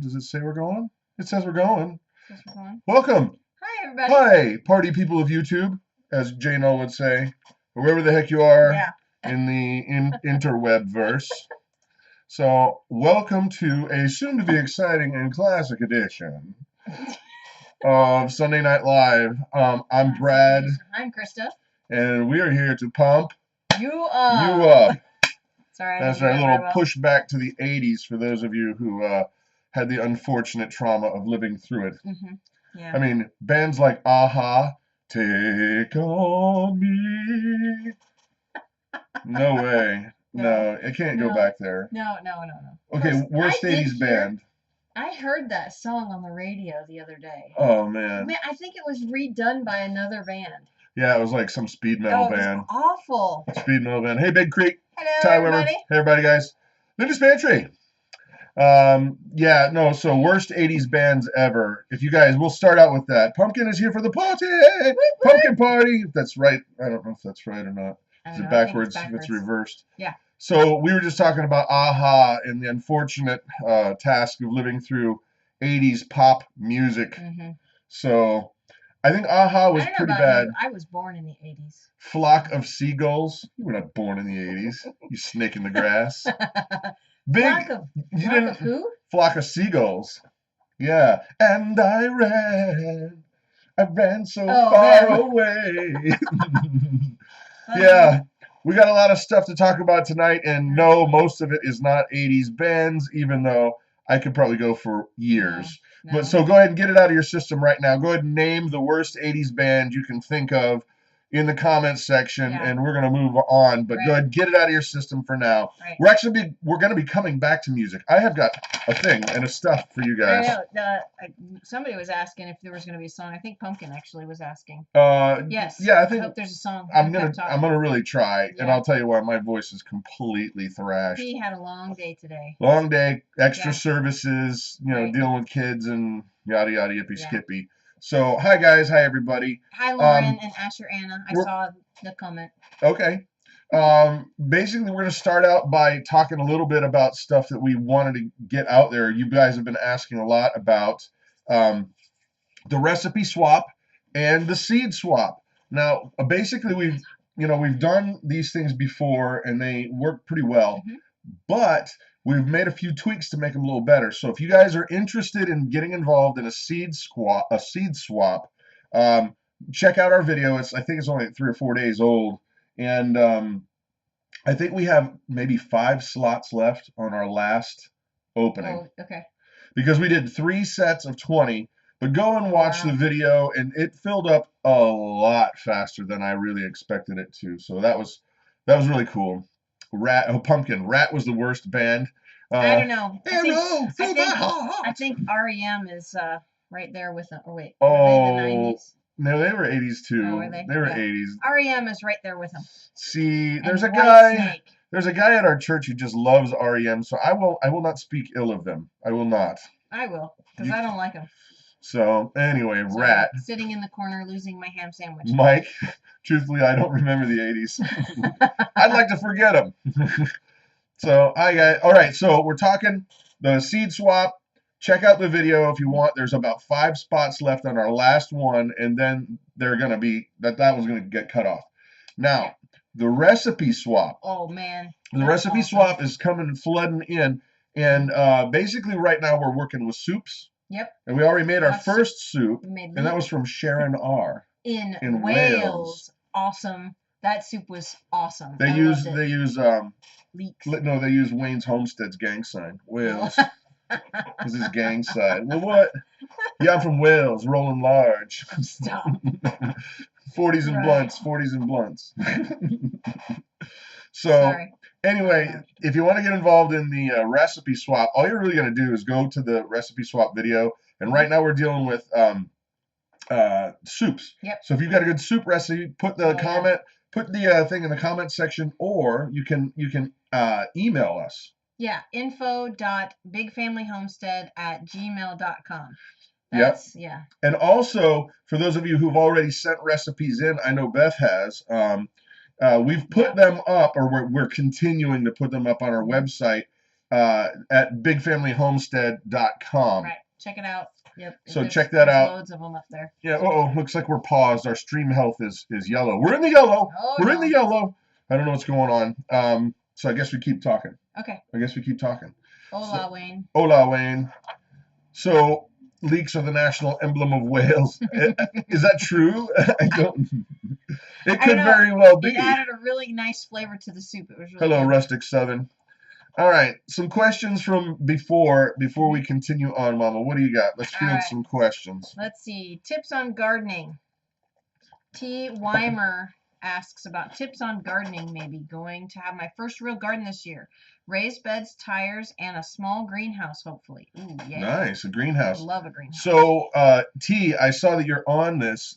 Does it say we're going? It says we're going. Says we're going. Welcome. Hi, everybody. Hi, party people of YouTube, as Jay Null would say, or wherever the heck you are in the interweb verse. So, welcome to a soon-to-be exciting and classic edition of Sunday Night Live. I'm Brad. I'm Krista. And we are here to pump you up. Sorry, that's our little push back to the 80s for those of you who had the unfortunate trauma of living through it. Mm-hmm. Yeah. I mean, bands like Aha, Take On Me. No way. No, it can't go back there. No. Okay, worst 80s band. I heard that song on the radio the other day. Oh, man. I think it was redone by another band. Yeah, it was like some speed metal band. It was awful. Speed metal band. Hey, Big Creek. Hello, Ty everybody. Weber. Hey, everybody, guys. Ninja's Pantry. So worst 80s bands ever. If you guys, we'll start out with that. Pumpkin is here for the party. Pumpkin party. If that's right. I don't know if that's right or not. Is it backwards? If it's reversed? Yeah. So we were just talking about Aha and the unfortunate task of living through 80s pop music. Mm-hmm. So I think Aha was pretty bad. I was born in the 80s. Flock of Seagulls. You were not born in the 80s. You snake in the grass. Flock of who? Flock of Seagulls. Yeah. And I ran so far away. Yeah. We got a lot of stuff to talk about tonight, and no, most of it is not 80s bands, even though I could probably go for years. No. But so go ahead and get it out of your system right now. Go ahead and name the worst 80s band you can think of in the comments section, and we're going to move on. But go ahead and get it out of your system for now. Right. We're going to be coming back to music. I have got a thing and a stuff for you guys. I know. Somebody was asking if there was going to be a song. I think Pumpkin actually was asking. Yes. Yeah, I hope there's a song. I'm gonna really try, and I'll tell you why, my voice is completely thrashed. He had a long day today. Long day, extra services, dealing with kids and yada yada yippee skippy. So, hi guys, hi everybody. Hi Lauren and Asher Anna. I saw the comment. Okay. Basically, we're going to start out by talking a little bit about stuff that we wanted to get out there. You guys have been asking a lot about the recipe swap and the seed swap. Now, basically, we've done these things before and they work pretty well, but we've made a few tweaks to make them a little better. So if you guys are interested in getting involved in a seed swap, check out our video. I think it's only 3 or 4 days old, and I think we have maybe 5 slots left on our last opening. Oh, okay. Because we did 3 sets of 20, but go and watch the video, and it filled up a lot faster than I really expected it to. So that was really cool. Pumpkin. Rat was the worst band. I don't know. I think REM is right there with them. Or wait, were they in the 90s? No, they were 80s too. Oh, were they? They were 80s. REM is right there with them. See, there's a guy at our church who just loves REM, so I will not speak ill of them. I will not. I will, because I don't like them. So, anyway, Rat. Sitting in the corner losing my ham sandwich. Mike, truthfully, I don't remember the 80s. I'd like to forget them. So, hi guys. All right, so we're talking the seed swap. Check out the video if you want. There's about 5 spots left on our last one, and then they're going to be, that one's going to get cut off. Now, the recipe swap. Oh, man. The recipe swap is coming flooding in, and basically right now we're working with soups. Yep. And we already made our first soup, and that was from Sharon R. In Wales. Awesome. That soup was awesome. They use leeks. No, they use Wayne's Homestead's gang sign. Wales. This is gang sign. Well, what? Yeah, I'm from Wales, rolling large. Stop. 40s and blunts, 40s and blunts. So, sorry. Anyway, if you want to get involved in the recipe swap, all you're really going to do is go to the recipe swap video. And right now we're dealing with soups. Yep. So if you've got a good soup recipe, put the thing in the comment section, or you can email us. Yeah, info.bigfamilyhomestead@gmail.com. Yep. Yeah. And also, for those of you who've already sent recipes in, I know Beth has. We've put them up, or we're continuing to put them up on our website. at bigfamilyhomestead.com. Right. Check it out. Yep. So check that out. Loads of them up there. Yeah. Looks like we're paused. Our stream health is yellow. We're in the yellow. Oh, we're in the yellow. I don't know what's going on. So I guess we keep talking. Okay. Hola, Wayne. Hola, Wayne. So leeks are the national emblem of Wales. Is that true? I don't. It could very well be. It added a really nice flavor to the soup. It was really Hello, good. Rustic Southern. All right, some questions from before we continue on, Mama. What do you got? Let's field some questions. Let's see. Tips on gardening. T. Weimer asks about tips on gardening. Maybe going to have my first real garden this year. Raised beds, tires, and a small greenhouse, hopefully. Ooh, yeah. Nice, a greenhouse. I love a greenhouse. So, T, I saw that you're on this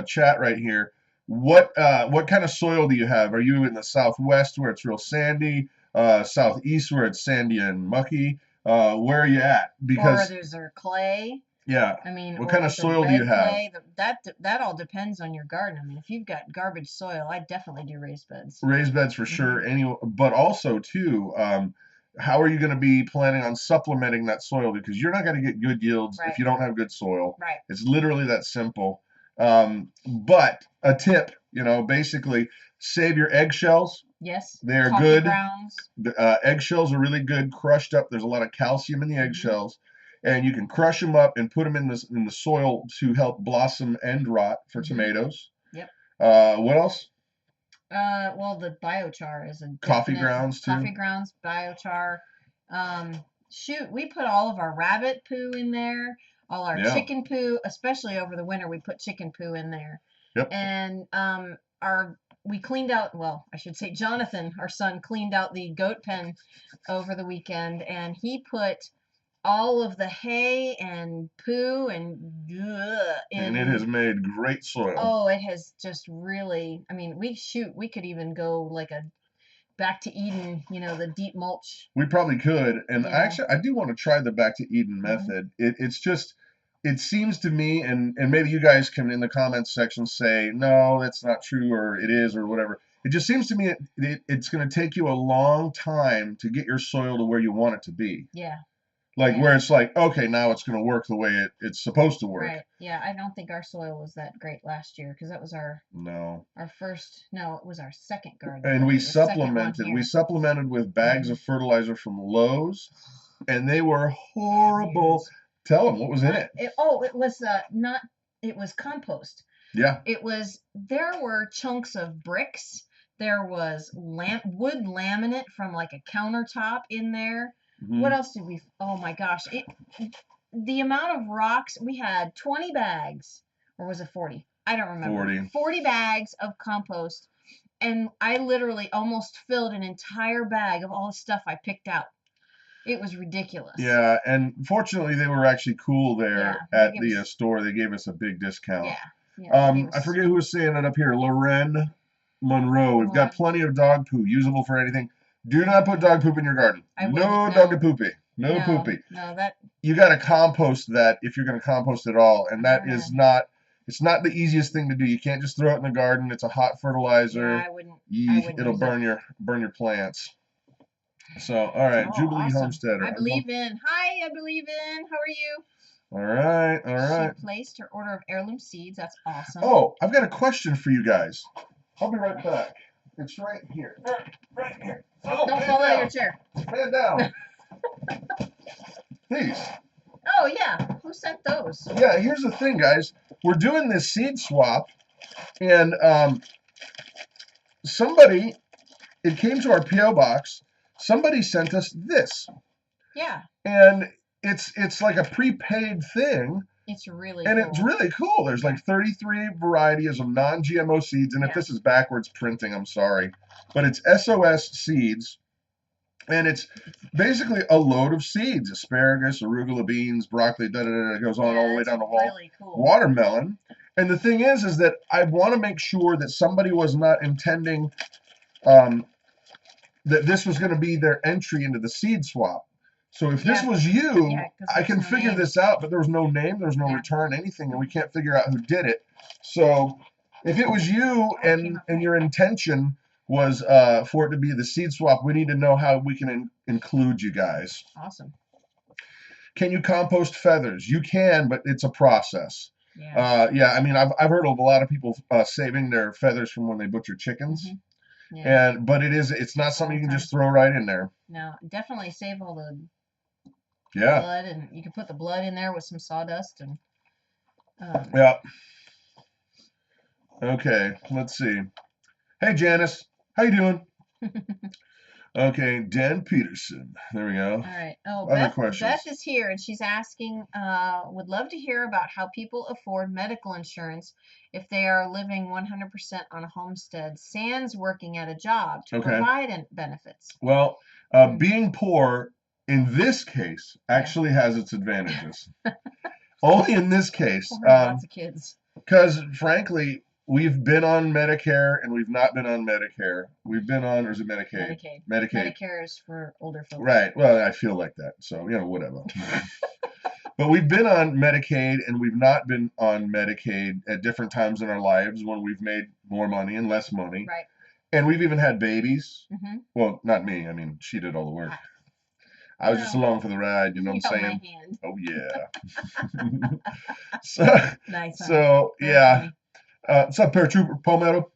chat right here. What kind of soil do you have? Are you in the southwest where it's real sandy? Southeast where it's sandy and mucky? Where are you at? Because there's clay. Yeah. I mean, what kind of soil do you have? Clay, that all depends on your garden. I mean, if you've got garbage soil, I definitely do raised beds. Raised beds for sure. But also too, how are you going to be planning on supplementing that soil? Because you're not going to get good yields if you don't have good soil. Right. It's literally that simple. But a tip, basically save your eggshells. Yes. They're good. Eggshells are really good crushed up. There's a lot of calcium in the eggshells. And you can crush them up and put them in the soil to help blossom and rot for tomatoes. Yep. What else? Well, the biochar is a coffee grounds too. Coffee grounds, biochar. We put all of our rabbit poo in there, all our chicken poo, especially over the winter. We put chicken poo in there. Yep. And we cleaned out. Well, I should say Jonathan, our son, cleaned out the goat pen over the weekend, and he put all of the hay and poo and it has made great soil. Oh, it has just really. I mean, we could even go like a back to Eden, the deep mulch. We probably could, and actually, I do want to try the back to Eden method. It seems to me, and maybe you guys can in the comments section say no, that's not true, or it is, or whatever. It just seems to me it's going to take you a long time to get your soil to where you want it to be. Yeah. Where it's like, okay, now it's going to work the way it's supposed to work. Right. Yeah, I don't think our soil was that great last year because that was it was our second garden. And we supplemented with bags of fertilizer from Lowe's, and they were horrible. Tell them, what was in it? It was compost. Yeah. There were chunks of bricks. There was wood laminate from like a countertop in there. Mm-hmm. What else did we? Oh my gosh! The amount of rocks we had 20 bags, or was it 40? I don't remember. 40 bags of compost, and I literally almost filled an entire bag of all the stuff I picked out. It was ridiculous. Yeah, and fortunately they were actually cool there at the store. They gave us a big discount. Yeah. I forget who was saying it up here. Loren Monroe. We've got plenty of dog poo, usable for anything. Do not put dog poop in your garden. No dog poopy. No poopy. No, you got to compost that if you're going to compost at all, and that is not. It's not the easiest thing to do. You can't just throw it in the garden. It's a hot fertilizer. Yeah, I wouldn't it'll burn your plants. So, all right, Jubilee awesome. Homesteader. I believe in. Hi, I believe in. How are you? All right. She placed her order of heirloom seeds. That's awesome. Oh, I've got a question for you guys. I'll be right back. It's right here. Right here. Oh, don't fall out of your chair. Stand down. Please. Oh, yeah. Who sent those? Yeah, here's the thing, guys. We're doing this seed swap, and it came to our P.O. box. Somebody sent us this. Yeah. And it's like a prepaid thing. It's really cool. It's really cool. There's like 33 varieties of non-GMO seeds. And if this is backwards printing, I'm sorry. But it's SOS seeds. And it's basically a load of seeds. Asparagus, arugula beans, broccoli, it goes on all the way down the wall. Really cool. Watermelon. And the thing is that I want to make sure that somebody was not intending that this was going to be their entry into the seed swap. So if this was you, I can figure this out, but there was no name, there was no return, anything, and we can't figure out who did it. So if it was you and your intention was for it to be the seed swap, we need to know how we can include you guys. Awesome. Can you compost feathers? You can, but it's a process. Yeah. Yeah, I mean, I've heard of a lot of people saving their feathers from when they butcher chickens. Yeah. But it's not something you can just throw right in there. No, definitely save all the Yeah. blood, and you can put the blood in there with some sawdust and yeah. Okay, let's see. Hey Janice, how you doing? Okay, Dan Peterson. There we go. All right. Oh, Other questions. Beth is here, and she's asking, would love to hear about how people afford medical insurance if they are living 100% on a homestead, sans working at a job to provide benefits. Well, being poor in this case actually has its advantages. Only in this case. Lots of kids. Because frankly, we've been on Medicare and we've not been on Medicare. We've been on, or is it Medicaid? Medicaid. Medicare is for older folks. Right. Well, I feel like that. So, whatever. But we've been on Medicaid and we've not been on Medicaid at different times in our lives when we've made more money and less money. Right. And we've even had babies. Well, not me. I mean, she did all the work. I was just along for the ride, you know what I'm saying? Oh, yeah. Nice. So yeah. What's up, Paratrooper Palmetto?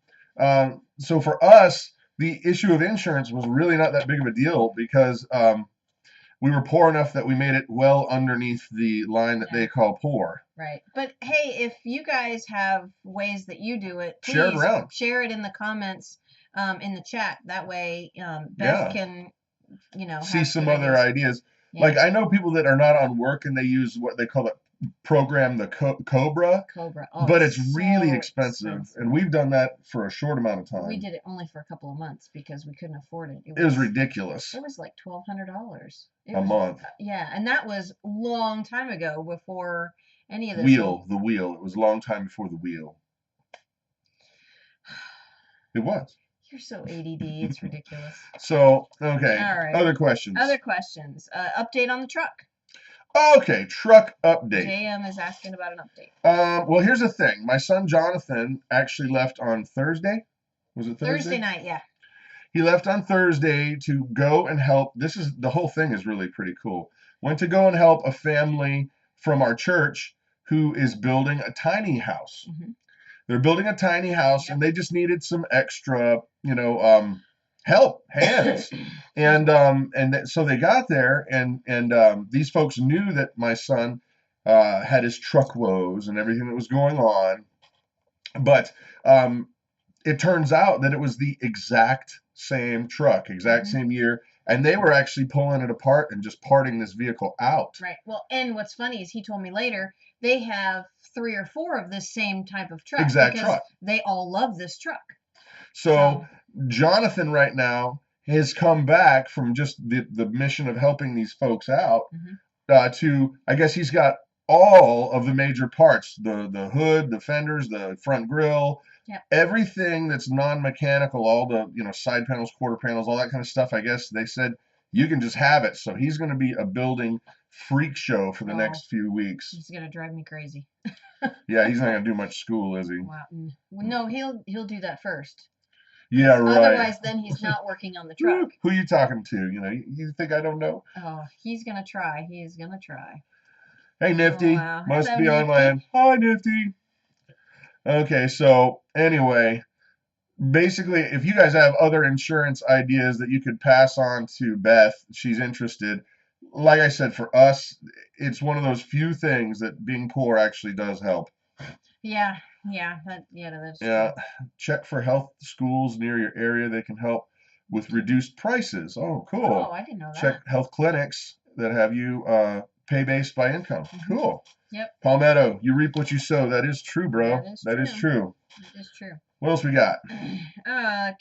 So for us, the issue of insurance was really not that big of a deal because we were poor enough that we made it well underneath the line that they call poor. Right. But hey, if you guys have ways that you do it, please share it around. Share it in the comments in the chat. That way Beth can, see some other ideas. Yeah. Like I know people that are not on work and they use what they call it program, the Cobra. Oh, but it's really expensive. And we've done that for a short amount of time. We did it only for a couple of months because we couldn't afford it. It was ridiculous. It was like $1,200 a month. Yeah, and that was a long time ago before any of this. The wheel. It was a long time before the wheel. It was. You're so ADD. It's ridiculous. So, okay. All right. Other questions. Update on the truck. Okay, truck update. JM is asking about an update. Well, here's the thing. My son Jonathan actually left on Thursday. Was it Thursday? Thursday night, yeah. He left on Thursday to go and help. The whole thing is really pretty cool. Went to go and help a family from our church who is building a tiny house. They're building a tiny house, and they just needed some extra, help, hands. So they got there, and these folks knew that my son had his truck woes and everything that was going on. But it turns out that it was the exact same truck, same year. And they were actually pulling it apart and just parting this vehicle out. Right. Well, and what's funny is he told me later they have 3 or 4 of this same type of truck. Exact truck. They all love this truck. So Jonathan right now has come back from just the mission of helping these folks out to, I guess he's got all of the major parts, the hood, the fenders, the front grille, everything that's non-mechanical, all the side panels, quarter panels, all that kind of stuff. I guess they said you can just have it. So he's going to be a building freak show for the next few weeks. He's going to drive me crazy. Yeah, he's not going to do much school, is he? Wow. Well, no, he'll do that first. Yeah, right. Otherwise, then he's not working on the truck. Who are you talking to? You think I don't know? Oh, he's going to try. He's going to try. Hey, Nifty. Must be on land. Hi, Nifty. Okay, so anyway, basically, if you guys have other insurance ideas that you could pass on to Beth, she's interested. Like I said, for us, it's one of those few things that being poor actually does help. Yeah, that's true. Check for health schools near your area. They can help with reduced prices. Oh, cool. Oh, I didn't know that. Check health clinics that have you pay based by income. Cool. Yep. Palmetto, you reap what you sow. That is true, bro. That is true. That is true. What else we got?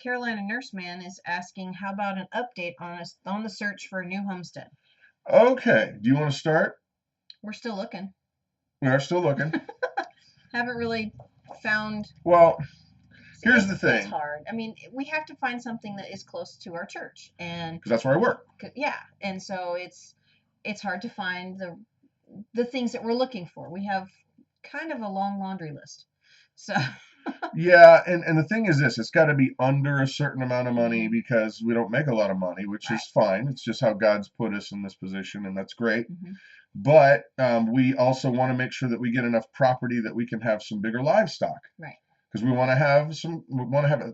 Carolina Nurseman is asking, how about an update on the search for a new homestead? Okay. Do you want to start? We're still looking. We are still looking. Haven't really found. Well, here's the thing. It's hard. I mean, we have to find something that is close to our church, and because that's where I work. Yeah, and so it's hard to find the things that we're looking for. We have kind of a long laundry list. So Yeah, and the thing is this, it's got to be under a certain amount of money because we don't make a lot of money, which is fine. It's just how God's put us in this position, and that's great. But we also want to make sure that we get enough property that we can have some bigger livestock. Right. Because we want to have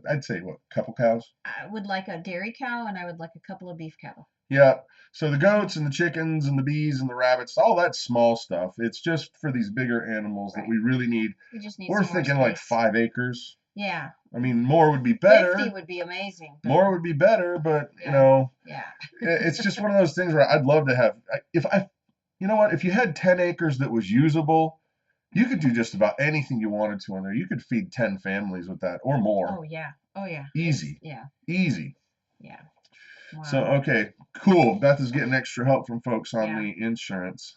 I'd say, what, a couple cows? I would like a dairy cow, and I would like a couple of beef cattle. Yeah. So the goats and the chickens and the bees and the rabbits, all that small stuff. It's just for these bigger animals that we really need. We just need We're some more thinking like space. 5 acres. Yeah. I mean, more would be better. 50 would be amazing. More would be better, but you know, it's just one of those things where I'd love to have. You know what? If you had 10 acres that was usable, you could do just about anything you wanted to on there. You could feed 10 families with that or more. Oh yeah. Oh yeah. Easy. Yeah. Easy. Yeah. Wow. So okay, cool. Beth is getting extra help from folks on the insurance.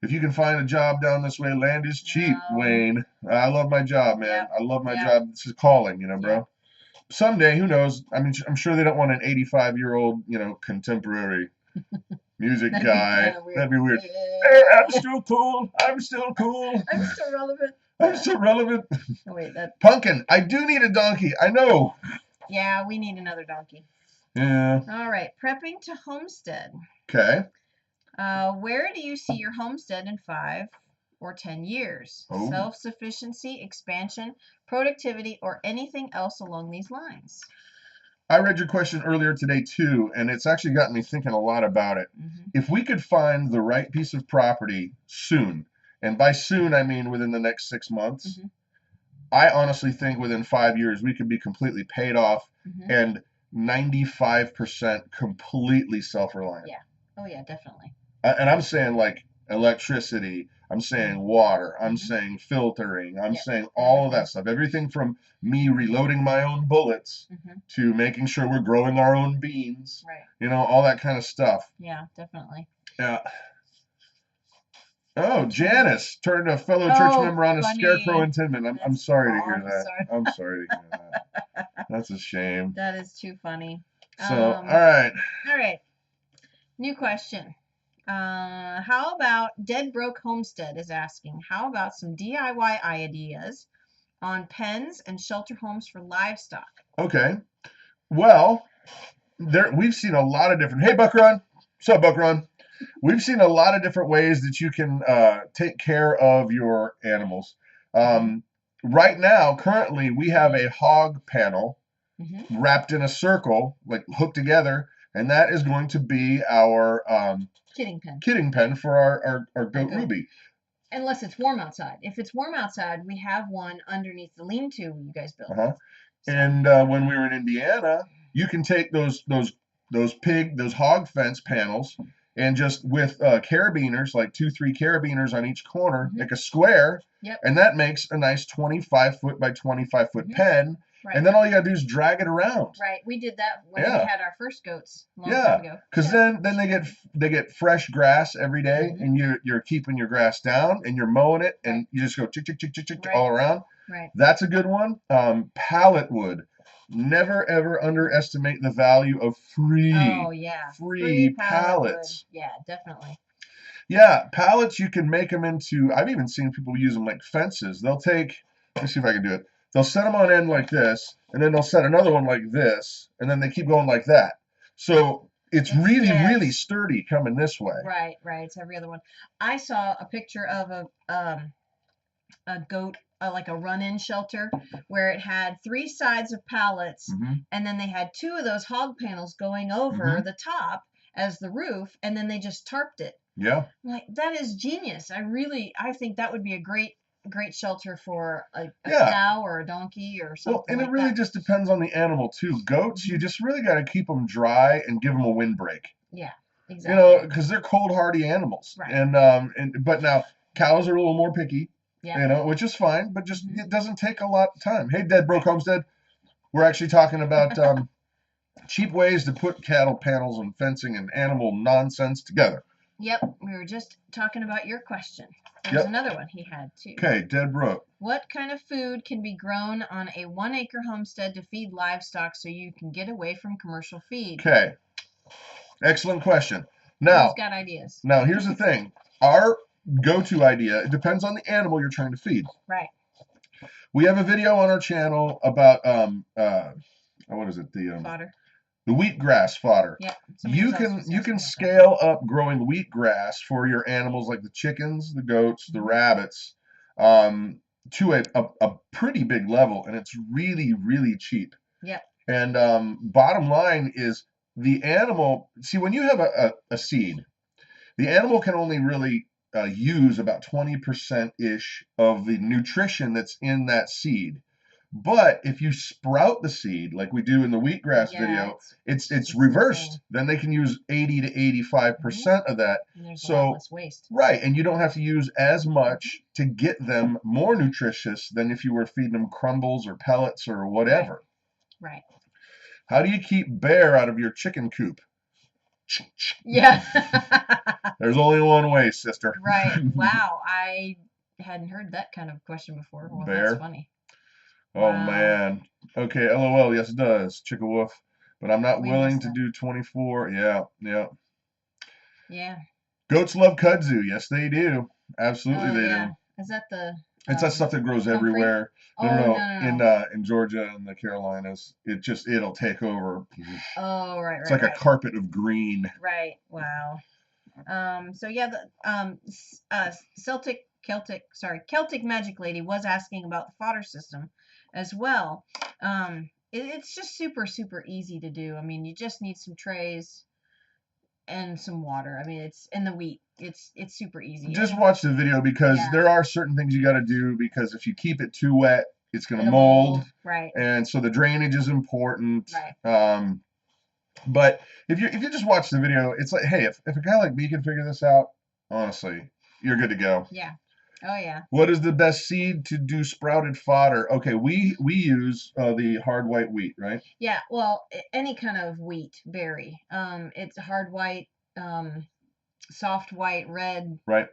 If you can find a job down this way, land is cheap, Wayne. I love my job, man. I love my job. This is calling, you know, bro. Someday, who knows? I mean, I'm sure they don't want an 85-year-old, you know, contemporary music guy. That'd be weird. Hey, I'm still cool. I'm still cool. I'm still relevant. I'm still relevant. Oh, wait, Pumpkin, I do need a donkey. I know. Yeah, we need another donkey. Yeah. All right, prepping to homestead. Okay. Where do you see your homestead in 5 or 10 years? Oh. Self-sufficiency, expansion, productivity, or anything else along these lines? I read your question earlier today too, and it's actually gotten me thinking a lot about it. If we could find the right piece of property soon, and by soon I mean within the next 6 months, I honestly think within 5 years we could be completely paid off and 95% completely self-reliant. Yeah. Oh yeah, definitely. And I'm saying like electricity, I'm saying water, I'm saying filtering, I'm saying all of that stuff. Everything from me reloading my own bullets to making sure we're growing our own beans. Right. You know, all that kind of stuff. Yeah, definitely. Yeah. Oh, Janice turned a fellow church member on a scarecrow in Tinman. I'm sorry to hear that. I'm sorry to hear that. That's a shame. That is too funny. So, all right. All right. New question. How about Dead Broke Homestead is asking, how about some DIY ideas on pens and shelter homes for livestock? Okay. Well, we've seen a lot of different. Hey, Buckrun. What's up, Buckrun? We've seen a lot of different ways that you can take care of your animals. Right now, currently, we have a hog panel wrapped in a circle, like hooked together, and that is going to be our kidding pen for our goat Ruby. Unless it's warm outside. If it's warm outside, we have one underneath the lean-to you guys built. And when we were in Indiana, you can take those hog fence panels and just with carabiners, like 2-3 carabiners on each corner, make a square, and that makes a nice 25-foot by 25-foot pen. Right. And then all you gotta do is drag it around. Right, we did that when we had our first goats a long time ago. Because then they get fresh grass every day, and you're keeping your grass down, and you're mowing it, and you just go chick chick chick chick chick all around. Right. That's a good one. Pallet wood. Never ever underestimate the value of free pallets. Yeah, definitely. Yeah, pallets, you can make them into, I've even seen people use them like fences. They'll take, let me see if I can do it. They'll set them on end like this, and then they'll set another one like this, and then they keep going like that. So it's really sturdy coming this way. Right. It's every other one. I saw a picture of a goat, like a run-in shelter, where it had 3 sides of pallets, and then they had 2 of those hog panels going over the top as the roof, and then they just tarped it. Yeah. Like, that is genius. I think that would be a great shelter for a cow or a donkey or something. Well, and it really just depends on the animal too. Goats, you just really got to keep them dry and give them a windbreak. Yeah, exactly. You know, because they're cold hardy animals. Right. But now cows are a little more picky. Yeah. You know, which is fine, but just it doesn't take a lot of time. Hey, Dead Broke Homestead, we're actually talking about cheap ways to put cattle panels and fencing and animal nonsense together. Yep, we were just talking about your question. There's another one he had too. Okay, Dead Broke. What kind of food can be grown on a 1-acre homestead to feed livestock so you can get away from commercial feed? Okay, excellent question. Now, who's got ideas? Now, here's the thing. Our go-to idea, it depends on the animal you're trying to feed. Right. We have a video on our channel about what is it? Fodder. The wheatgrass fodder. Yeah. You can scale up growing wheatgrass for your animals like the chickens, the goats, the rabbits, to a pretty big level, and it's really, really cheap. Yeah. And bottom line is the animal. See, when you have a seed, the animal can only really use about 20% ish of the nutrition that's in that seed. But if you sprout the seed like we do in the wheatgrass video, it's reversed. Insane. Then they can use 80 to 85% of that. And there's a lot less waste. Right, and you don't have to use as much to get them more nutritious than if you were feeding them crumbles or pellets or whatever. Right. How do you keep bear out of your chicken coop? Yeah. There's only one way, sister. Right. Wow. I hadn't heard that kind of question before. Well, bear. That's funny. Oh, wow. Man. Okay, LOL. Yes, it does. Chicka woof. But I'm not willing to do 24. Yeah. Yeah. Goats love kudzu. Yes, they do. Absolutely, they do. Is that the... It's that stuff that grows everywhere. No. In Georgia and the Carolinas, it'll take over. Oh, right. It's like a carpet of green. Right. Wow. So yeah, the Celtic Magic Lady was asking about the fodder system as well. It's just super, super easy to do. I mean, you just need some trays and some water. I mean, it's in the wheat. It's super easy. Just watch the video because there are certain things you got to do because if you keep it too wet, it's going to mold. Right. And so the drainage is important. Right. But if you just watch the video, it's like, hey, if a guy like me can figure this out, honestly, you're good to go. Yeah. Oh yeah. What is the best seed to do sprouted fodder? Okay, we use the hard white wheat, right? Yeah. Well, any kind of wheat berry. It's hard white, soft white, red. Right.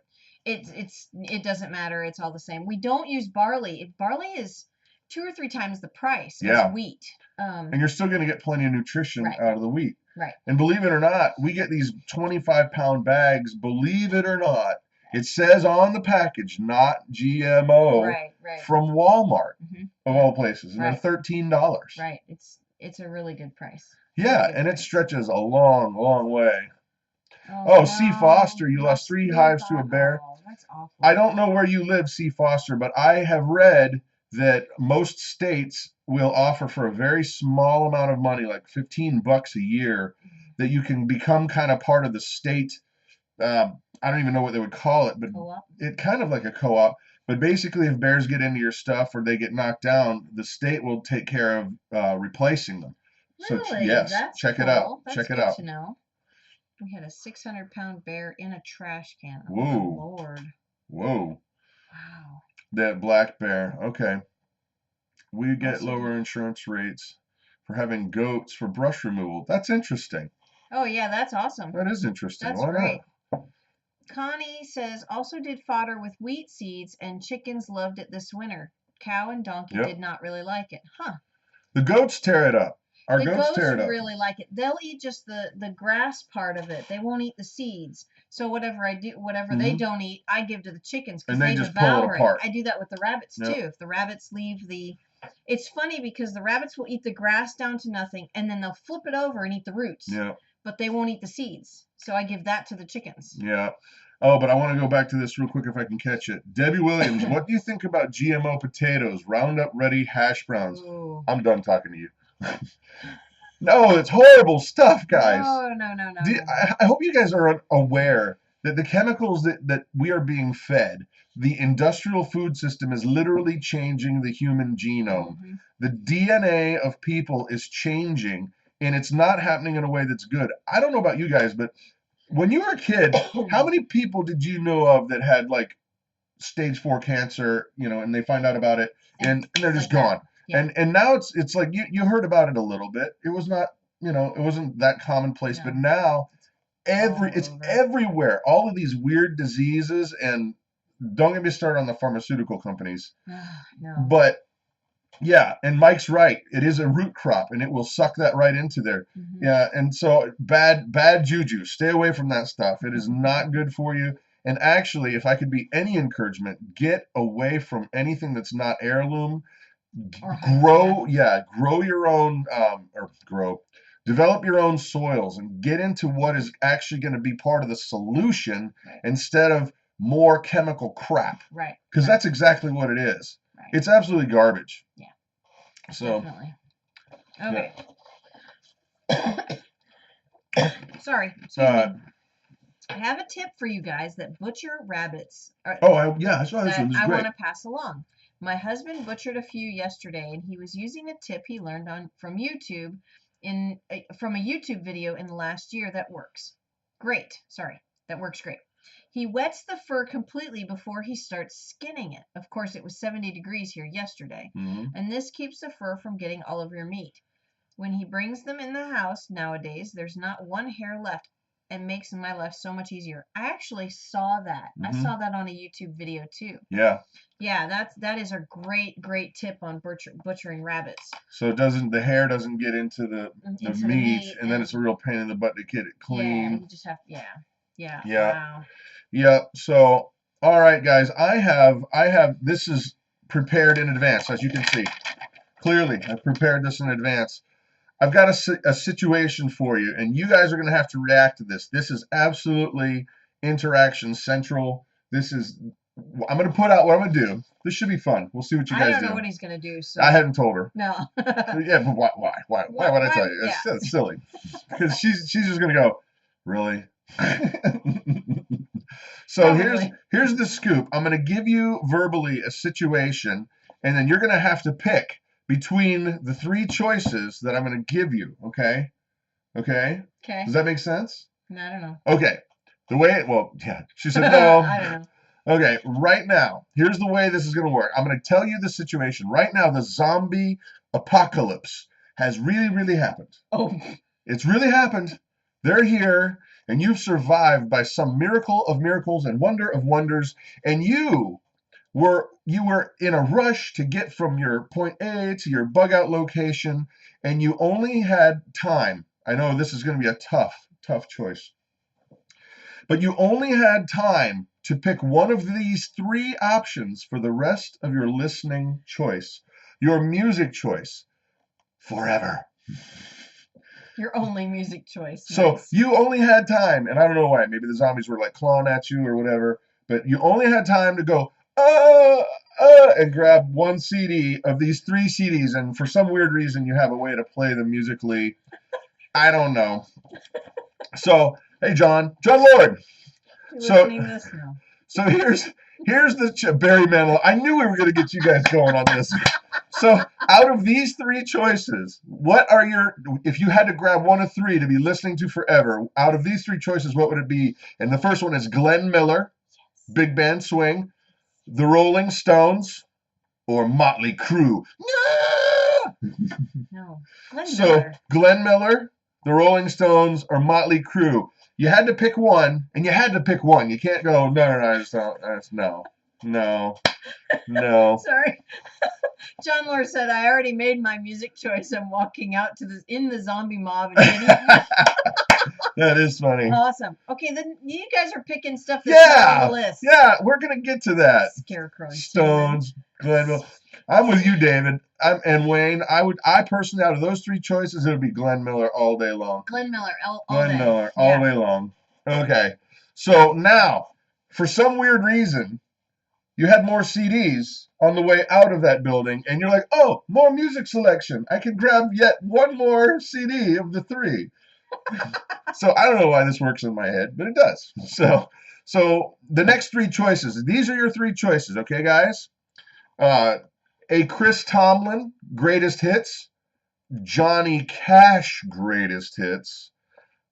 It doesn't matter. It's all the same. We don't use barley. Barley is 2 or 3 times the price as wheat. And you're still going to get plenty of nutrition out of the wheat. Right. And believe it or not, we get these 25-pound bags. Believe it or not, it says on the package, not GMO, from Walmart, of all places. And they're $13. Right. It's a really good price. Yeah, and it stretches a long, long way. Oh, C. Foster, you lost 3 hives to a bear. Oh, that's awful. I don't know where you live, C. Foster, but I have read that most states will offer for a very small amount of money, like $15 a year, that you can become kind of part of the state. I don't even know what they would call it, but it kind of like a co-op. But basically, if bears get into your stuff or they get knocked down, the state will take care of replacing them. Really? So yes, check it out. Check it out. To know. We had a 600-pound bear in a trash can. Oh, whoa. Lord. Whoa. Wow. That black bear. Okay. We get lower insurance rates for having goats for brush removal. That's interesting. Oh, yeah, that's awesome. That is interesting. That's Why great. not? Connie says, also did fodder with wheat seeds, and chickens loved it this winter. Cow and donkey did not really like it. Huh. The goats tear it up. Our goats tear it up. Really like it. They'll eat just the grass part of it. They won't eat the seeds. So whatever they don't eat, I give to the chickens because they just devour pull it apart. I do that with the rabbits too. If the rabbits leave it's funny because the rabbits will eat the grass down to nothing and then they'll flip it over and eat the roots. Yeah. But they won't eat the seeds. So I give that to the chickens. Yeah. Oh, but I want to go back to this real quick if I can catch it. Debbie Williams, what do you think about GMO potatoes, Roundup Ready hash browns? Ooh. I'm done talking to you. No, it's horrible stuff, guys. No. I hope you guys are aware that the chemicals that we are being fed, the industrial food system is literally changing the human genome. The DNA of people is changing, and it's not happening in a way that's good. I don't know about you guys, but when you were a kid, how many people did you know of that had like stage 4 cancer, and they find out about it and they're just gone? Yeah. And now it's like you heard about it a little bit. It was not, it wasn't that commonplace, but now it's everywhere. All of these weird diseases, and don't get me started on the pharmaceutical companies. No. But yeah, and Mike's right. It is a root crop, and it will suck that right into there. Yeah, and so bad juju. Stay away from that stuff. It is not good for you. And actually, if I could be any encouragement, get away from anything that's not heirloom. Grow your own, develop your own soils and get into what is actually going to be part of the solution instead of more chemical crap. Right. Because that's exactly what it is. Right. It's absolutely garbage. Yeah. So. Definitely. Okay. Sorry. Excuse me. I have a tip for you guys that butcher rabbits. I saw this one. This is I great. want to pass along. My husband butchered a few yesterday, and he was using a tip he learned from a YouTube video in the last year that works great. That works great. He wets the fur completely before he starts skinning it. Of course, it was 70 degrees here yesterday, and this keeps the fur from getting all over your meat. When he brings them in the house nowadays, there's not one hair left, and makes my life so much easier. I actually saw that. I saw that on a YouTube video too. Yeah. Yeah, that is a great tip on butchering rabbits. So the hair doesn't get into the meat, and then it's a real pain in the butt to get it clean. Yeah, you just have yeah. Wow. Yeah. So all right, guys, I have this is prepared in advance, as you can see. Clearly, I've prepared this in advance. I've got a situation for you, and you guys are going to have to react to this. This is absolutely interaction central. I'm going to put out what I'm going to do. This should be fun. We'll see what you guys do. I don't know what he's going to do. So. I hadn't told her. No. Yeah, but why would I tell you? Yeah. It's silly. Because she's just going to go, really? So here's the scoop. I'm going to give you verbally a situation, and then you're going to have to pick between the three choices that I'm going to give you, okay? Okay? Okay. Does that make sense? No, I don't know. Okay. She said no. I don't know. Okay, right now, here's the way this is going to work. I'm going to tell you the situation. Right now, the zombie apocalypse has really happened. Oh. It's really happened. They're here, and you've survived by some miracle of miracles and wonder of wonders, and you were in a rush to get from your point A to your bug out location, and you only had time. I know this is going to be a tough choice, but you only had time to pick one of these three options for the rest of your listening choice, your music choice, forever. Your only music choice. So nice. You only had time, and I don't know why. Maybe the zombies were like clawing at you or whatever, but you only had time to go, and grab one CD of these three CDs, and for some weird reason you have a way to play them musically. I don't know. So, hey, John Lord. Listening to this now. So here's the Barry Manilow. I knew we were going to get you guys going on this. So out of these three choices, if you had to grab one of three to be listening to forever, out of these three choices, what would it be? And the first one is Glenn Miller, Big Band Swing, The Rolling Stones, or Motley Crue. No. Miller. Glenn Miller, The Rolling Stones, or Motley Crue. You had to pick one, and you had to pick one. You can't go, no. Sorry. John Lord said, I already made my music choice. I'm walking out in the zombie mob. That is funny. Awesome. Okay, then you guys are picking stuff that's not on the list. Yeah, we're going to get to that. Scarecrow. Stones, Glenn. I'm with you, David. And Wayne. I personally, out of those three choices, it would be Glenn Miller all day long. Glenn Miller all day long. Okay. So now, for some weird reason, you had more CDs on the way out of that building, and you're like, oh, more music selection. I can grab yet one more CD of the three. So I don't know why this works in my head, but it does. So the next three choices, these are your three choices, okay, guys? A Chris Tomlin greatest hits, Johnny Cash greatest hits,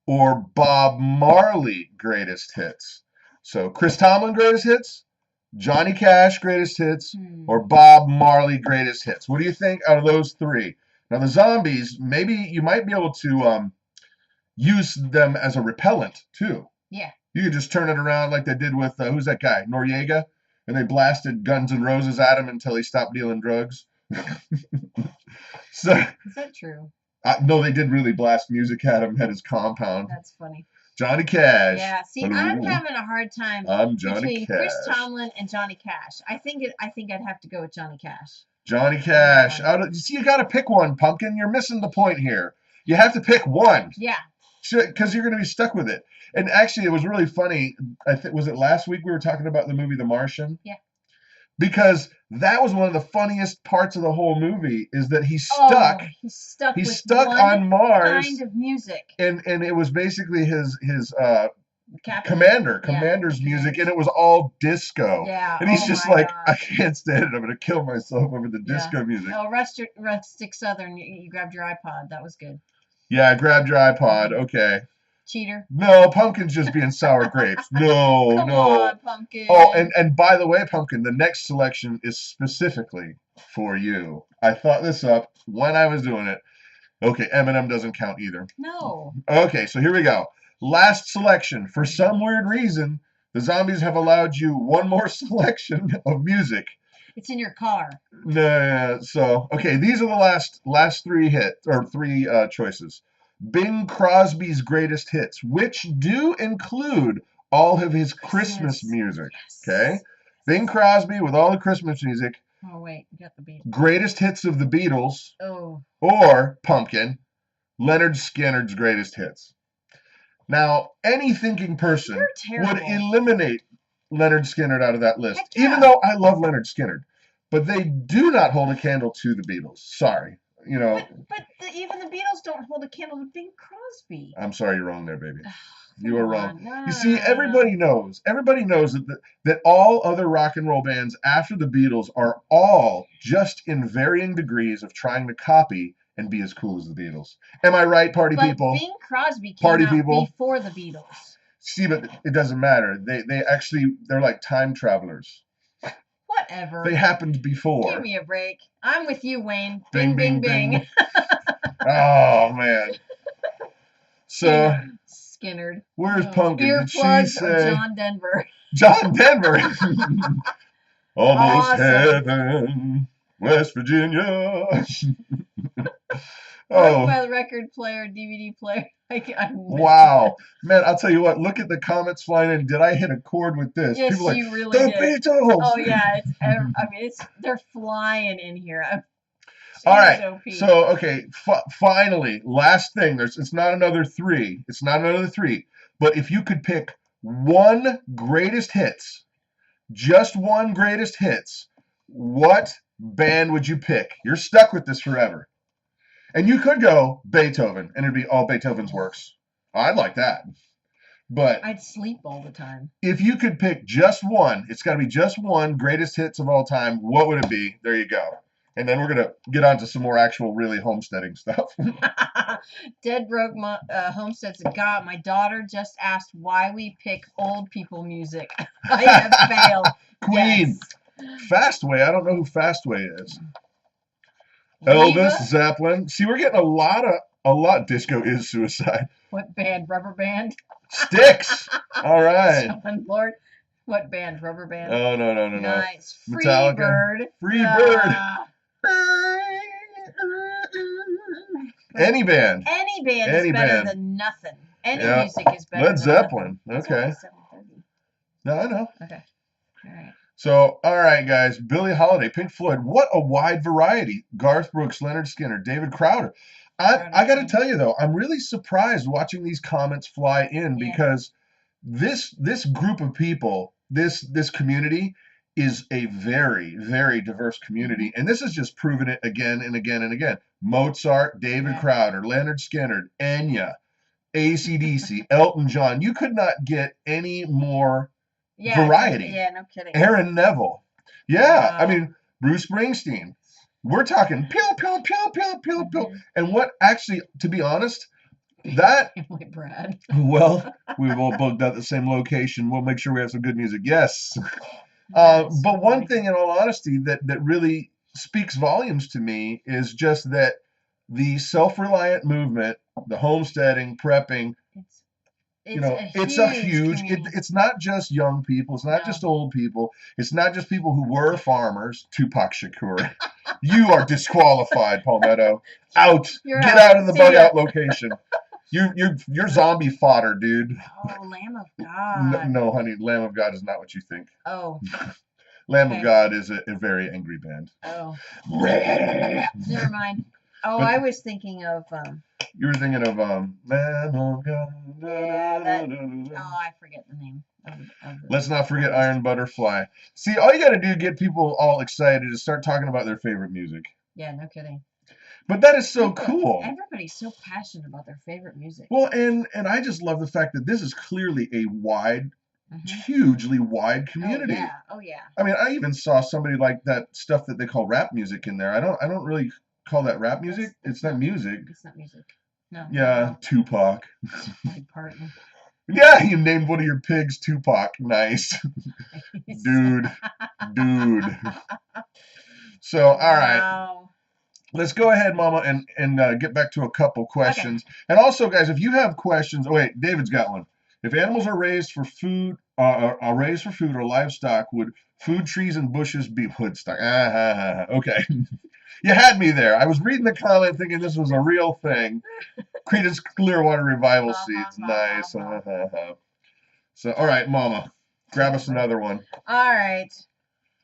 or Bob Marley greatest hits. So Chris Tomlin greatest hits, Johnny Cash greatest hits, or Bob Marley greatest hits. What do you think out of those three? Now the zombies, maybe you might be able to use them as a repellent too. Yeah. You could just turn it around like they did with, who's that guy, Noriega? And they blasted Guns N' Roses at him until he stopped dealing drugs. So, is that true? No, they did really blast music at him at his compound. That's funny. Johnny Cash. Yeah, see, Hello. I'm having a hard time I'm Johnny between Cash. Chris Tomlin and Johnny Cash. I think I'd have to go with Johnny Cash. Johnny Cash. You see, you got to pick one, Pumpkin. You're missing the point here. You have to pick one. Yeah. Because you're going to be stuck with it. And actually, it was really funny. Was it last week we were talking about the movie The Martian? Yeah. Because that was one of the funniest parts of the whole movie is that he's stuck. He's stuck on Mars. Kind of music. And it was basically his commander's music, and it was all disco. Yeah. And he's just like, gosh. I can't stand it. I'm going to kill myself over the disco music. Oh, Rustic Southern. You grabbed your iPod. That was good. Yeah, I grabbed your iPod. Okay. Cheater. No, Pumpkin's just being sour grapes. No, Come no. on, Pumpkin. Oh, and by the way, Pumpkin, the next selection is specifically for you. I thought this up when I was doing it. Okay, Eminem doesn't count either. No. Okay, so here we go. Last selection. For some weird reason, the zombies have allowed you one more selection of music. It's in your car. No, so okay, these are the last three choices. Bing Crosby's greatest hits, which do include all of his Christmas music. Yes. Okay, Bing Crosby with all the Christmas music. Oh wait, you got the Beatles. Greatest hits of the Beatles. Oh. Or Pumpkin, Leonard Skinner's greatest hits. Now, any thinking person would eliminate Leonard Skinner out of that list, even though I love Leonard Skinner. But they do not hold a candle to the Beatles. Sorry. You know. But even the Beatles don't hold a candle to Bing Crosby. I'm sorry, you're wrong there, baby. You are wrong. No. You see, everybody knows that all other rock and roll bands after the Beatles are all just in varying degrees of trying to copy and be as cool as the Beatles. Am I right, party people? Bing Crosby came out before the Beatles. See, but it doesn't matter. They're like time travelers. Whatever. They happened before. Give me a break. I'm with you, Wayne. Bing, bing, bing. Oh, man. So, Skinnered. Where's Pumpkin? Did she say John Denver? John Denver. Almost heaven, West Virginia. By the record player, DVD player. Wow, man! I'll tell you what. Look at the comments flying in. Did I hit a chord with this? Yes, people you really the did. Beatles. Oh yeah, they're flying in here. All right. So okay, finally, last thing. It's not another three. It's not another three. But if you could pick one greatest hits, just one greatest hits, what band would you pick? You're stuck with this forever. And you could go Beethoven, and it'd be all Beethoven's works. I'd like that. But I'd sleep all the time. If you could pick just one, it's got to be just one greatest hits of all time, what would it be? There you go. And then we're going to get on to some more actual really homesteading stuff. Dead Broke Homesteads. God, my daughter just asked why we pick old people music. I have failed. Queen. Yes. Fastway. I don't know who Fastway is. Reba? Elvis, Zeppelin. See, we're getting a lot. Disco is suicide. What band? Rubber Band? Styx. All right. Lord. What band? Rubber Band? Oh, no. Nice. Metallica. Free Bird. Any band. Any band is better than nothing. Any music is better Led Zeppelin. Than nothing. Okay. No, I know. Okay. All right. So, all right, guys. Billie Holiday, Pink Floyd. What a wide variety. Garth Brooks, Leonard Skinner, David Crowder. I got to tell you, though, I'm really surprised watching these comments fly in because this group of people, this community is a very, very diverse community. And this has just proven it again and again and again. Mozart, David Crowder, Leonard Skinner, Enya, AC/DC, Elton John. You could not get any more variety. Yeah, no kidding. Aaron Neville. Yeah, wow. I mean, Bruce Springsteen. We're talking pew, pew, pew, pew, pew, pew. And what actually, to be honest, that... Like Brad. Well, we've all booked at the same location. We'll make sure we have some good music. Yes. But one thing, in all honesty, that really speaks volumes to me is just that the self-reliant movement, the homesteading, prepping, it's a huge it's not just young people. It's not just old people. It's not just people who were farmers. Tupac Shakur. You are disqualified, Palmetto. Out. Get out of the bug out location. You're zombie fodder, dude. Oh, Lamb of God. No, honey, Lamb of God is not what you think. Oh, Lamb of okay. God is a very angry band. Oh, never mind. Oh, But I was thinking of you were thinking of Lamb of God. yeah, that. Oh, I forget the name of the Let's not forget artist. Iron Butterfly. See, all you got to do to get people all excited is start talking about their favorite music. Yeah, no kidding. But that is so cool. Everybody's so passionate about their favorite music. Well, and I just love the fact that this is clearly a wide, hugely wide community. Oh yeah. Oh yeah. I mean, I even saw somebody like that stuff that they call rap music in there. I don't really call that rap music. It's not music. It's not music. No. Yeah, Tupac. My partner. Yeah, you named one of your pigs Tupac. Nice. Dude. So, all right. Let's go ahead, Mama, and get back to a couple questions. Okay. And also, guys, if you have questions, oh wait, David's got one. If animals are raised for food, or livestock, would food trees and bushes be woodstock? Okay, you had me there. I was reading the comment, thinking this was a real thing. Creedence Clearwater Revival Seeds, nice. So, all right, Mama, grab us another one. All right.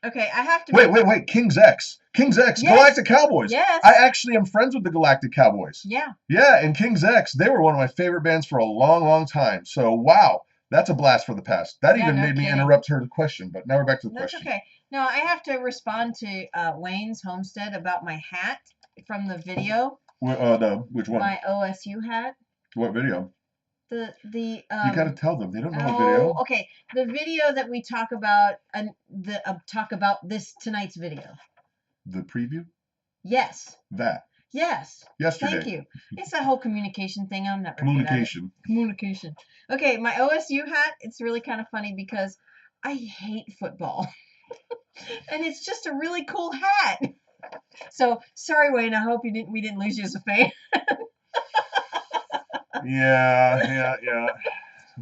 Okay, I have to. Wait. King's X. Yes. Galactic Cowboys. Yes. I actually am friends with the Galactic Cowboys. Yeah. Yeah, and King's X, they were one of my favorite bands for a long, long time. So, wow, that's a blast for the past. That even made me interrupt her question, but now we're back to the question. That's okay. No, I have to respond to Wayne's Homestead about my hat from the video. Which one? My OSU hat. What video? You gotta tell them. They don't know the video. Okay. The video that we talk about tonight's video. The preview? Yes. That. Yes. Yesterday. Thank you. It's that whole communication thing. I'm not Communication. Communication. Okay, my OSU hat, it's really kind of funny because I hate football. And it's just a really cool hat. So, sorry, Wayne. I hope we didn't lose you as a fan. Yeah.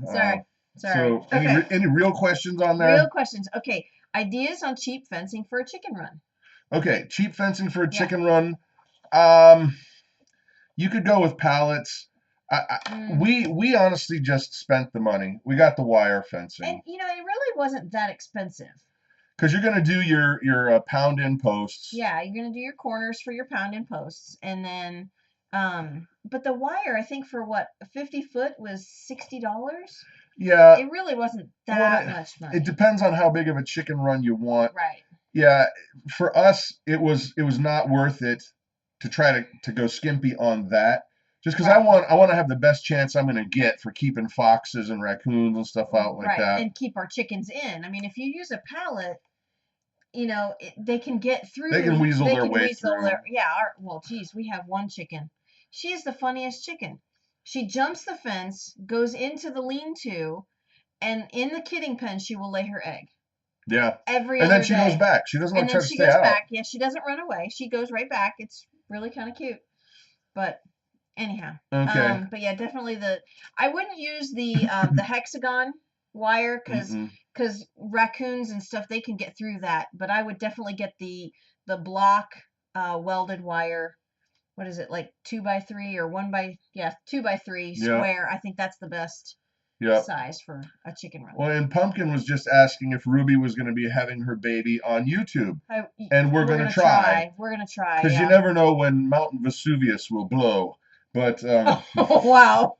Sorry. So, any real questions on there? Real questions. Okay. Ideas on cheap fencing for a chicken run. Okay, cheap fencing for a chicken run. You could go with pallets. We honestly just spent the money. We got the wire fencing. And it really wasn't that expensive. Because you're gonna do your pound in posts. Yeah, you're gonna do your corners for your pound in posts, and then but the wire, I think for 50 foot was $60. Yeah. It really wasn't that much money. It depends on how big of a chicken run you want. Right. Yeah, for us, it was not worth it to try to go skimpy on that. Just because I want to have the best chance I'm going to get for keeping foxes and raccoons and stuff out like that. And keep our chickens in. I mean, if you use a pallet, they can get through. They can weasel their way through. Geez, we have one chicken. She's the funniest chicken. She jumps the fence, goes into the lean-to, and in the kidding pen, she will lay her egg. Yeah. And then she goes back. She doesn't try to stay out. She goes back. Yeah, she doesn't run away. She goes right back. It's really kind of cute. But anyhow. Okay. But yeah, definitely I wouldn't use the hexagon wire because raccoons and stuff, they can get through that. But I would definitely get the block welded wire. What is it, like 2x3 or 2x3 square? I think that's the best size for a chicken run. Well, and Pumpkin was just asking if Ruby was going to be having her baby on YouTube. And we're going to try. We're going to try. Because you never know when Mountain Vesuvius will blow. But wow.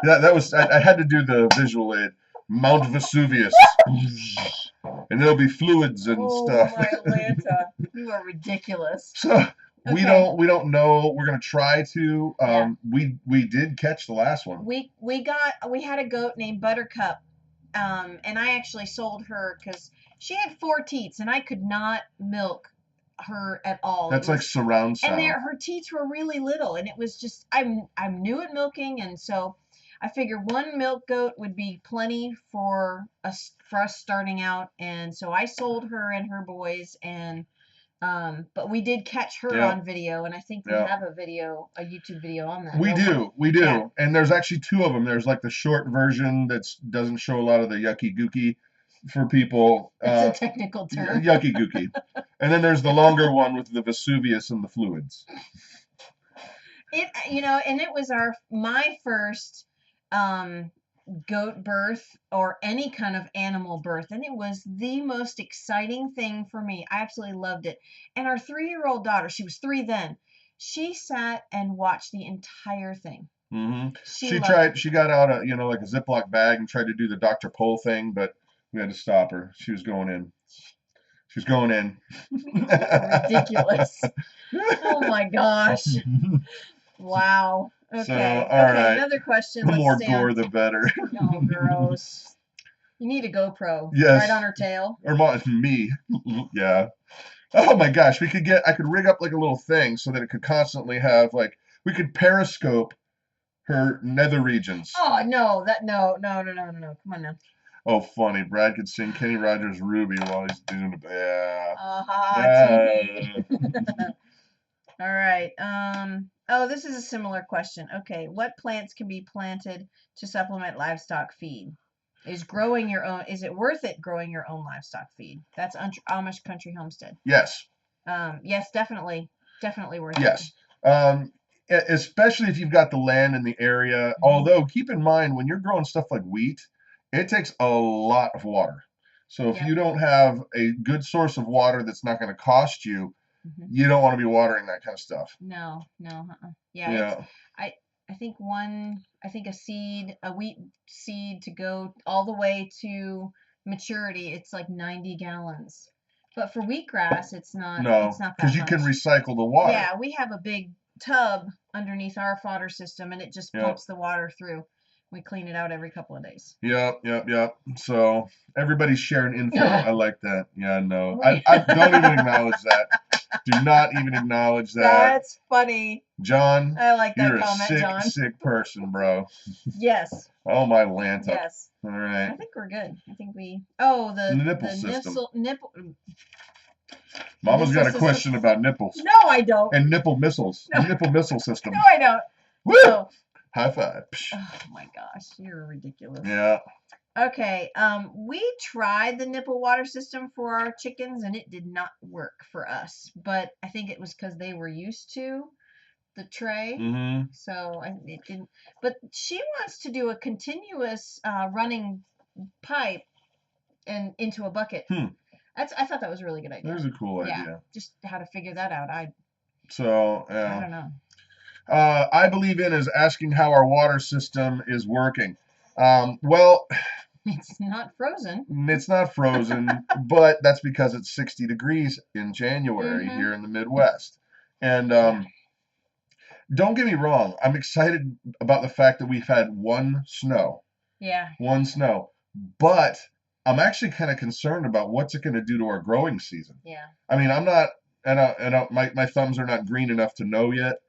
that was I had to do the visual aid. Mount Vesuvius. And there'll be fluids and stuff. Oh my Lanta. You are ridiculous. So we don't know. We're gonna try to. We did catch the last one. We had a goat named Buttercup, and I actually sold her because she had 4 teats, and I could not milk her at all. That's like surround sound. And her teats were really little, and it was just I'm new at milking, and so I figured one milk goat would be plenty for us starting out, and so I sold her and her boys, and but we did catch her on video, and I think we have a YouTube video on that. We do. Yeah. And there's actually 2 of them. There's like the short version that doesn't show a lot of the yucky gooky for people. It's a technical term. Yucky gooky. And then there's the longer one with the Vesuvius and the fluids. And it was my first goat birth or any kind of animal birth, and it was the most exciting thing for me. I absolutely loved it. And our 3-year-old daughter, she was 3 then, she sat and watched the entire thing. She tried. She got out a like a Ziploc bag and tried to do the Dr. Pol thing, but we had to stop her. She was going in. She's going in. Ridiculous. Oh my gosh. Wow. Okay. So, all right. Another question. The more gore, the better. Oh, gross. You need a GoPro. Yes. Right on her tail. Or me. Yeah. Oh my gosh, I could rig up like a little thing so that it could constantly have we could periscope her nether regions. Oh no, no. Come on now. Oh, funny. Brad could sing Kenny Rogers' Ruby while he's doing it. Yeah. TV. All right. Oh, this is a similar question. Okay, what plants can be planted to supplement livestock feed? Is it worth it growing your own livestock feed? That's Amish Country Homestead. Yes. Yes, definitely worth it. Yes. Especially if you've got the land in the area. Although, keep in mind, when you're growing stuff like wheat, it takes a lot of water. So if you don't have a good source of water that's not going to cost you, you don't want to be watering that kind of stuff. No. Yeah. I think a wheat seed to go all the way to maturity, it's like 90 gallons. But for wheatgrass, it's not. No, it's not because you can recycle the water. Yeah, we have a big tub underneath our fodder system, and it just pumps the water through. We clean it out every couple of days. Yep. So everybody's sharing info. I like that. Yeah, no. I don't even acknowledge that. Do not even acknowledge that. That's funny. John, I like that you're comment, a sick person, bro. Yes. Oh, my Lanta. Yes. All right. I think we're good. I think we... Oh, the nipple system. Mama's got a question about nipples. No, I don't. And nipple missiles. No. Nipple missile system. No, I don't. Woo! No. High five. Oh, my gosh. You're ridiculous. Yeah. Okay, we tried the nipple water system for our chickens, and it did not work for us. But I think it was because they were used to the tray, so it didn't. But she wants to do a continuous running pipe and into a bucket. I thought that was a really good idea. That was a cool idea. Just how to figure that out. I don't know. I believe in is asking how our water system is working. Well, it's not frozen. It's not frozen, but that's because it's 60 degrees in January here in the Midwest. And don't get me wrong, I'm excited about the fact that we've had one snow. Yeah. One snow. But I'm actually kind of concerned about what's it going to do to our growing season. Yeah. I mean, I'm not, my thumbs are not green enough to know yet,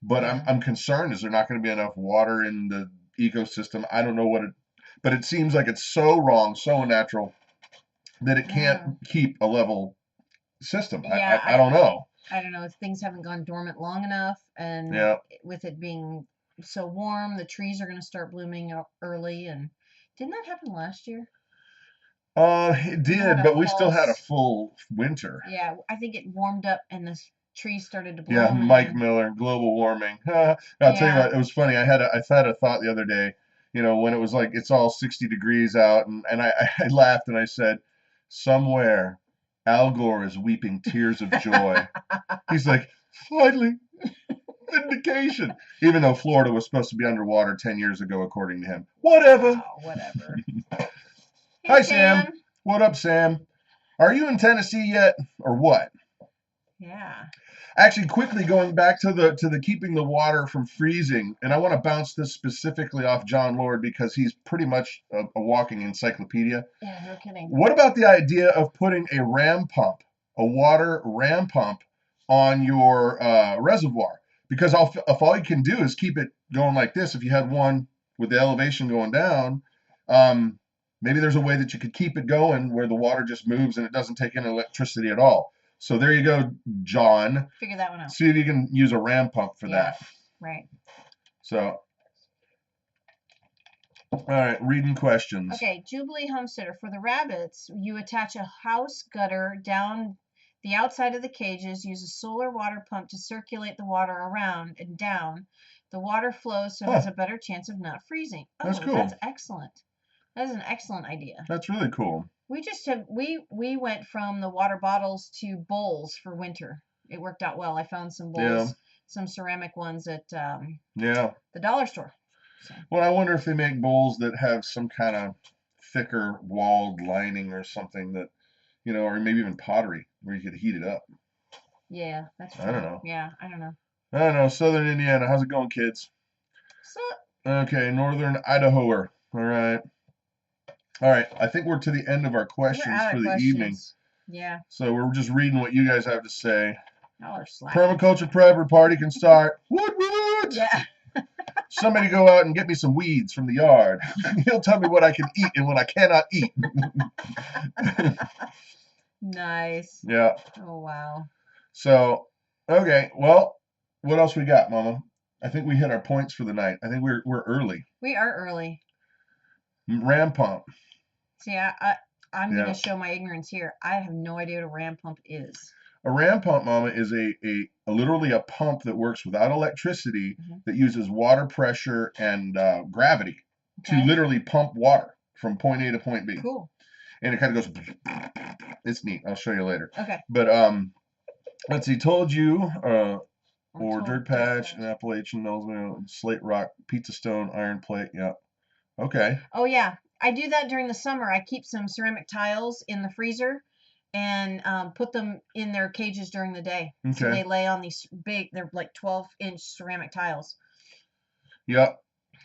but I'm concerned. Is there not going to be enough water in the ecosystem? I don't know but it seems like it's so wrong, so unnatural that it can't keep a level system. Yeah, I don't know. I don't know if things haven't gone dormant long enough, and with it being so warm, the trees are going to start blooming early. And didn't that happen last year? It did, but we still had a full winter. Yeah, I think it warmed up and the trees started to bloom. Yeah, Mike Miller, global warming. I'll tell you what, it was funny. I had a thought the other day, when it was like it's all 60 degrees out, and I laughed and I said, somewhere Al Gore is weeping tears of joy. He's like, finally, vindication. Even though Florida was supposed to be underwater 10 years ago, according to him. Whatever. Whatever. Hi, Sam. What up, Sam? Are you in Tennessee yet, or what? Yeah. Actually, quickly going back to the keeping the water from freezing, and I want to bounce this specifically off John Lord because he's pretty much a walking encyclopedia. Yeah, no kidding. What about the idea of putting a water ram pump, on your reservoir? Because if all you can do is keep it going like this, if you had one with the elevation going down, maybe there's a way that you could keep it going where the water just moves and it doesn't take in electricity at all. So there you go, John. Figure that one out. See if you can use a ram pump for that. Right. So, all right, reading questions. Okay, Jubilee Homesteader. For the rabbits, you attach a house gutter down The outside of the cages use a solar water pump to circulate the water around and down. The water flows so it has a better chance of not freezing. Oh, That's cool. That's excellent. That is an excellent idea. That's really cool. We went from the water bottles to bowls for winter. It worked out well. I found some bowls, some ceramic ones at the dollar store. So. Well, I wonder if they make bowls that have some kind of thicker walled lining or something that, or maybe even pottery where you could heat it up. Yeah, that's true. I don't know. Yeah, I don't know. I don't know. Southern Indiana. How's it going, kids? Okay, Northern Idahoer. All right. All right. I think we're to the end of our questions for the evening. Yeah. So we're just reading what you guys have to say. Y'all are slacking. Permaculture prepper party can start. Woot! Yeah. Somebody go out and get me some weeds from the yard. He'll tell me what I can eat and what I cannot eat. Nice. Yeah. Oh, wow. So, okay. Well, what else we got, Mama? I think we hit our points for the night. I think we're early. We are early. Ram pump. See, I'm going to show my ignorance here. I have no idea what a ram pump is. A ram pump, Mama, is literally a pump that works without electricity that uses water pressure and gravity to literally pump water from point A to point B. Cool. And it kind of goes. It's neat. I'll show you later. Okay. But let's see. Told you, or dirt patch, an Appalachian Knolls, slate rock, pizza stone, iron plate. Yeah. Okay. Oh yeah, I do that during the summer. I keep some ceramic tiles in the freezer and put them in their cages during the day. Okay. So they lay on these big, they're like 12-inch ceramic tiles. Yep.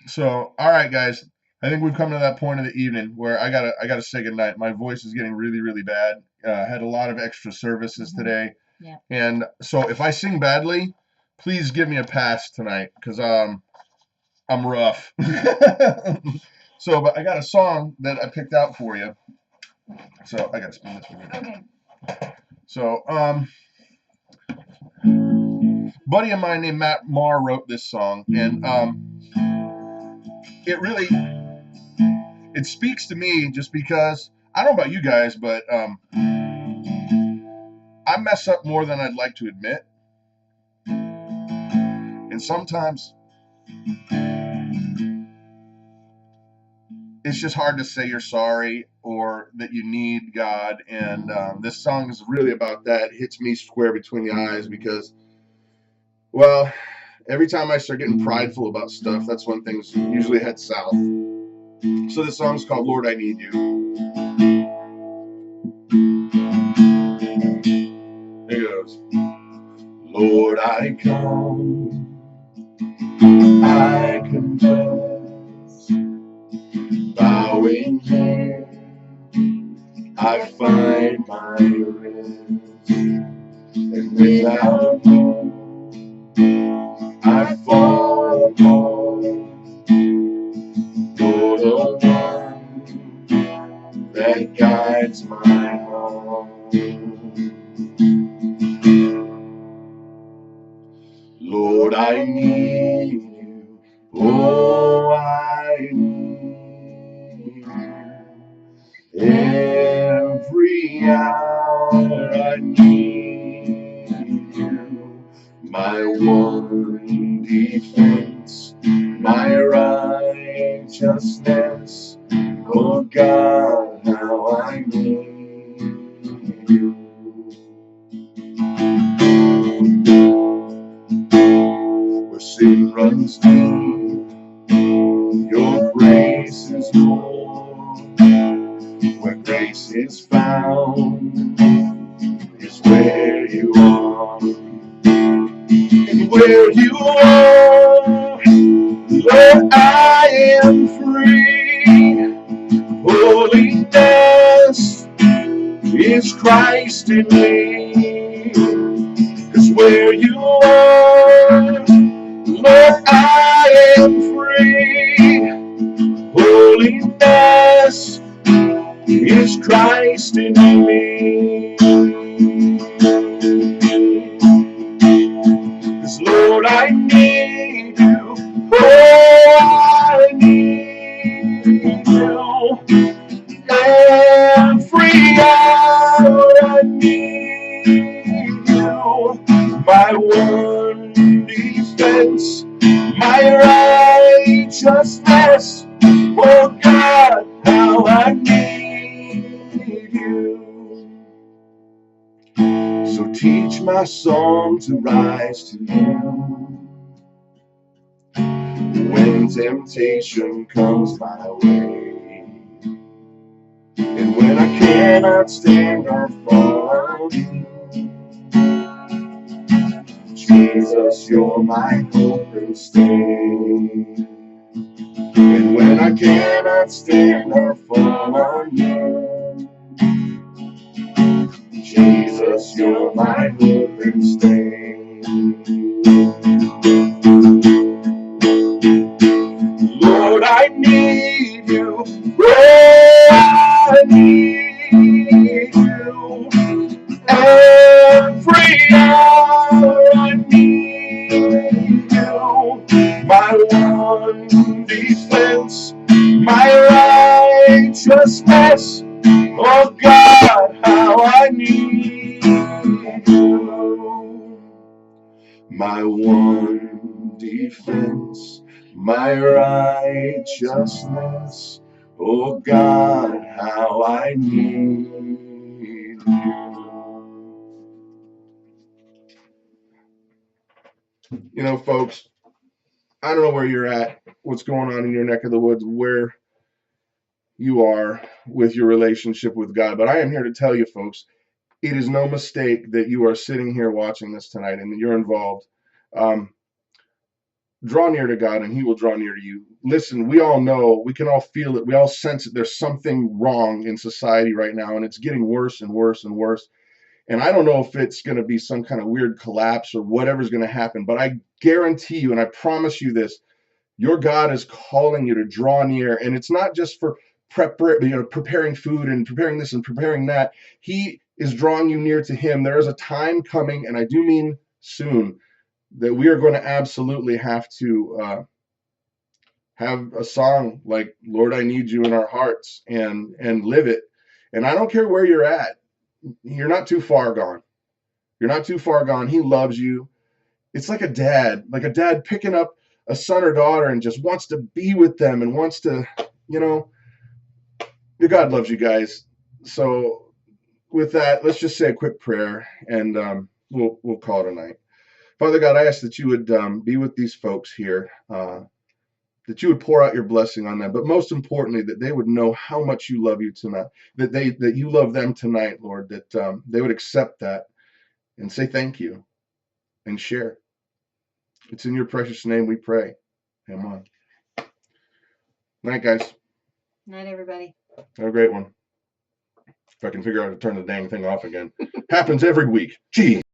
So, all right, guys. I think we've come to that point of the evening where I gotta say goodnight. My voice is getting really, really bad. Had a lot of extra services today. Yeah. And so if I sing badly, please give me a pass tonight because I'm rough. So, but I got a song that I picked out for you. So I gotta spin this one. Okay. So, buddy of mine named Matt Marr wrote this song, and it speaks to me just because I don't know about you guys, but I mess up more than I'd like to admit, and sometimes it's just hard to say you're sorry or that you need God. And this song is really about that. It hits me square between the eyes because, well, every time I start getting prideful about stuff, that's when things usually head south. So this song's called Lord, I Need You. Here it goes. Lord, I come, I confess, bowing here, I find my rest, and without you, I fall apart. You're the one that guides my heart. Lord, I need you. Oh, I need you. Every hour I need you. My one defense, my righteousness. Oh God, how I need you. Where sin runs deep, your grace is more. Where grace is found is where you are. And where you are, Lord, I am free. Holiness is Christ in me. 'Cause where you are, Lord, I am free. Holiness is Christ in me. 'Cause Lord, I need you. Oh, I need you. Every hour I need my one defense, my righteousness. Oh God, how I need you. So teach my song to rise to you when temptation comes my way, and when I cannot stand or fall. Jesus, you're my hope and stay. And when I cannot stand or fall on you, Jesus, you're my hope and stay. Lord, I need you. Oh, I need you. Every hour I need you. My one defense, my righteousness. Oh God, how I need you. My one defense, my righteousness. Oh God, how I need you. You know, folks, I don't know where you're at, what's going on in your neck of the woods, where you are with your relationship with God, but I am here to tell you, folks, it is no mistake that you are sitting here watching this tonight and that you're involved. Draw near to God and he will draw near to you. Listen, we all know, we can all feel it, we all sense it. There's something wrong in society right now, and it's getting worse and worse and worse. And I don't know if it's going to be some kind of weird collapse or whatever's going to happen, but I guarantee you, and I promise you this, your God is calling you to draw near. And it's not just for preparing food and preparing this and preparing that. He is drawing you near to him. There is a time coming, and I do mean soon, that we are going to absolutely have to have a song like Lord, I Need You in our hearts and live it. And I don't care where you're at. You're not too far gone. You're not too far gone. He loves you. It's like a dad picking up a son or daughter and just wants to be with them and wants to, your God loves you guys. So with that, let's just say a quick prayer and we'll call it a night. Father God, I ask that you would be with these folks here, that you would pour out your blessing on them, but most importantly, that they would know how much you love you tonight, that you love them tonight, Lord, that they would accept that and say thank you and share. It's in your precious name we pray. Amen. Night, guys. Night, everybody. Have a great one. If I can figure out how to turn the dang thing off again. Happens every week. Gee.